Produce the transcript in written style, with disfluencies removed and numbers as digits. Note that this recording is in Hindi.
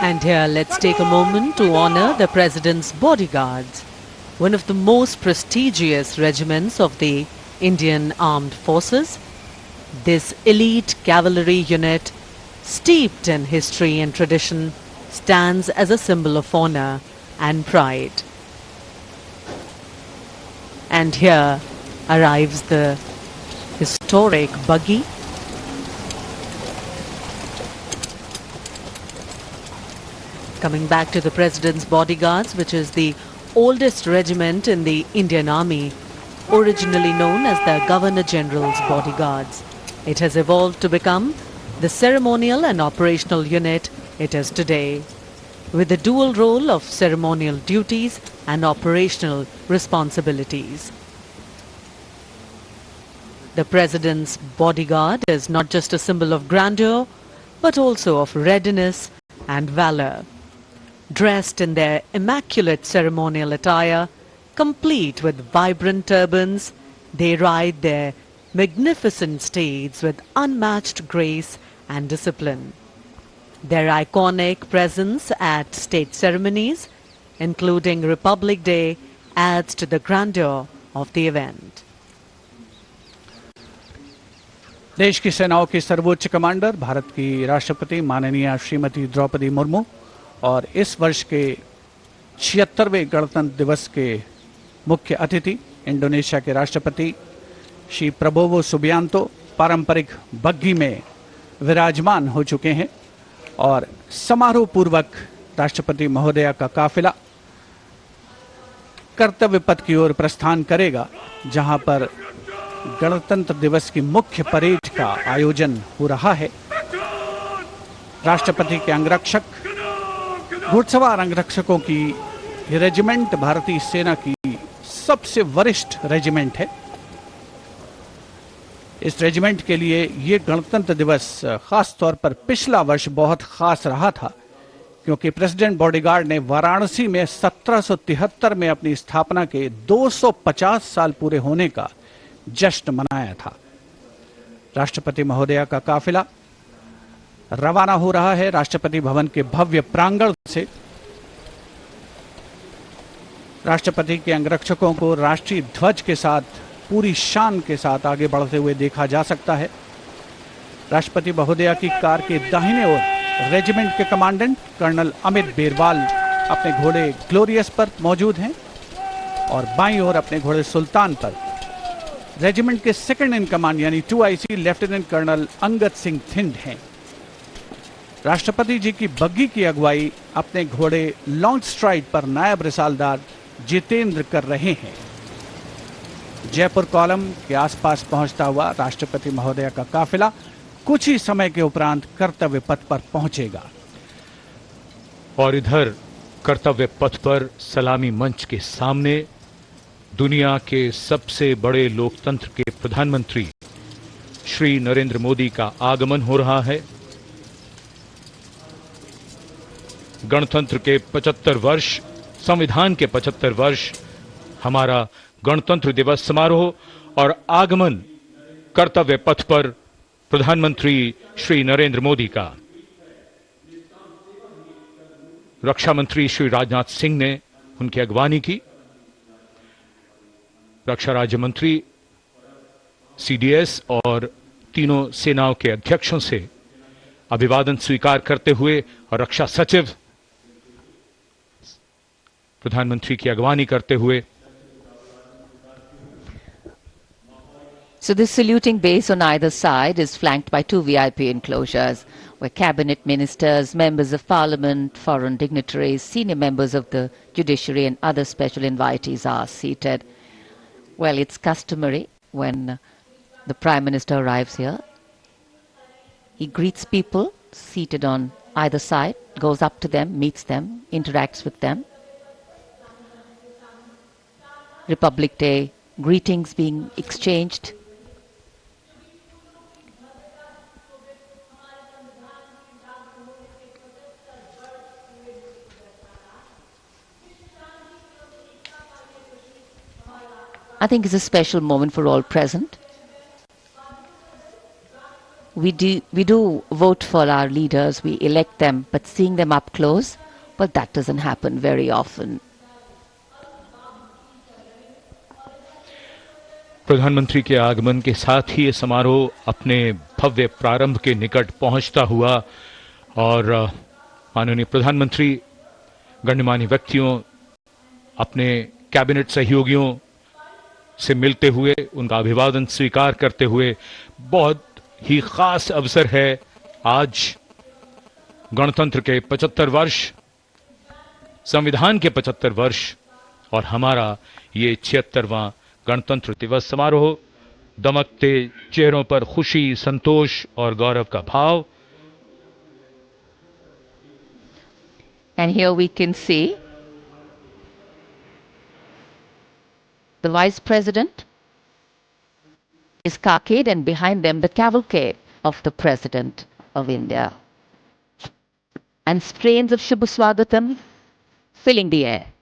And here, let's take a moment to honor the President's bodyguards, one of the most prestigious regiments of the Indian Armed Forces. This elite cavalry unit, steeped in history and tradition, stands as a symbol of honor and pride. And here arrives the historic buggy. Coming back to the President's Bodyguards, which is the oldest regiment in the Indian Army, originally known as the Governor General's Bodyguards. It has evolved to become the ceremonial and operational unit it is today, with the dual role of ceremonial duties and operational responsibilities. The President's Bodyguard is not just a symbol of grandeur, but also of readiness and valor. Dressed in their immaculate ceremonial attire, complete with vibrant turbans, they ride their magnificent steeds with unmatched grace and discipline. Their iconic presence at state ceremonies, including Republic Day, adds to the grandeur of the event. देश की सेनाओं की सर्वोच्च कमांडर, भारत की राष्ट्रपति माननीय श्रीमती द्रौपदी मुर्मू और इस वर्ष के 76वें गणतंत्र दिवस के मुख्य अतिथि इंडोनेशिया के राष्ट्रपति श्री प्रबोवो सुबियांतो पारंपरिक बग्घी में विराजमान हो चुके हैं और समारोह पूर्वक राष्ट्रपति महोदया का काफिला कर्तव्य पथ की ओर प्रस्थान करेगा, जहां पर गणतंत्र दिवस की मुख्य परेड का आयोजन हो रहा है। राष्ट्रपति के अंगरक्षक, घुड़सवार अंगरक्षकों की ये रेजिमेंट भारतीय सेना की सबसे वरिष्ठ रेजिमेंट है। इस रेजिमेंट के लिए ये गणतंत्र दिवस खास तौर पर पिछला वर्ष बहुत खास रहा था, क्योंकि प्रेसिडेंट बॉडीगार्ड ने वाराणसी में 1773 में अपनी स्थापना के 250 साल पूरे होने का जश्न मनाया था। राष्ट्रपति महोदया का काफिला रवाना हो रहा है राष्ट्रपति भवन के भव्य प्रांगण से। राष्ट्रपति के अंगरक्षकों को राष्ट्रीय ध्वज के साथ पूरी शान के साथ आगे बढ़ते हुए देखा जा सकता है। राष्ट्रपति महोदया की कार के दाहिने ओर रेजिमेंट के कमांडेंट कर्नल अमित बेरवाल अपने घोड़े ग्लोरियस पर मौजूद हैं और बाईं ओर अपने घोड़े सुल्तान पर रेजिमेंट के सेकंड इन कमांड यानी 2IC lieutenant colonel Angad Singh Thind हैं। राष्ट्रपति जी की बग्घी की अगुवाई अपने घोड़े लॉन्ग स्ट्राइड पर नायब रिसालदार जितेंद्र कर रहे हैं। जयपुर कॉलम के आसपास पहुंचता हुआ राष्ट्रपति महोदया का काफिला कुछ ही समय के उपरांत कर्तव्य पथ पर पहुंचेगा। और इधर कर्तव्य पथ पर सलामी मंच के सामने दुनिया के सबसे बड़े लोकतंत्र के प्रधानमंत्री श्री नरेंद्र मोदी का आगमन हो रहा है। गणतंत्र के 75 वर्ष, संविधान के 75 वर्ष, हमारा गणतंत्र दिवस समारोह और आगमन कर्तव्य पथ पर प्रधानमंत्री श्री नरेंद्र मोदी का। रक्षा मंत्री श्री राजनाथ सिंह ने उनकी अगवानी की। रक्षा राज्य मंत्री, CDS और तीनों सेनाओं के अध्यक्षों से अभिवादन स्वीकार करते हुए और रक्षा सचिव प्रधानमंत्री की अगवानी करते हुए। So this saluting base on either side is flanked by two VIP enclosures where cabinet ministers, members of parliament, foreign dignitaries, senior members of the judiciary and other special invitees are seated. Well, it's customary when the Prime Minister arrives here. He greets people seated on either side, goes up to them, meets them, interacts with them. Republic Day greetings being exchanged. I think it's a special moment for all present. we do vote for our leaders, we elect them, but seeing them up close, well, that doesn't happen very often. प्रधानमंत्री के आगमन के साथ ही ये समारोह अपने भव्य प्रारंभ के निकट पहुंचता हुआ और माननीय प्रधानमंत्री गणमान्य व्यक्तियों, अपने कैबिनेट सहयोगियों से मिलते हुए, उनका अभिवादन स्वीकार करते हुए, बहुत ही खास अवसर है। आज गणतंत्र के 75 वर्ष, संविधान के 75 वर्ष और हमारा ये 76वां गणतंत्र दिवस समारोह। दमकते चेहरों पर खुशी, संतोष और गौरव का भाव। And here we can see the Vice President is cockeyed, and behind them the cavalcade of the President of India. And strains of Shubha Swagatam filling the air.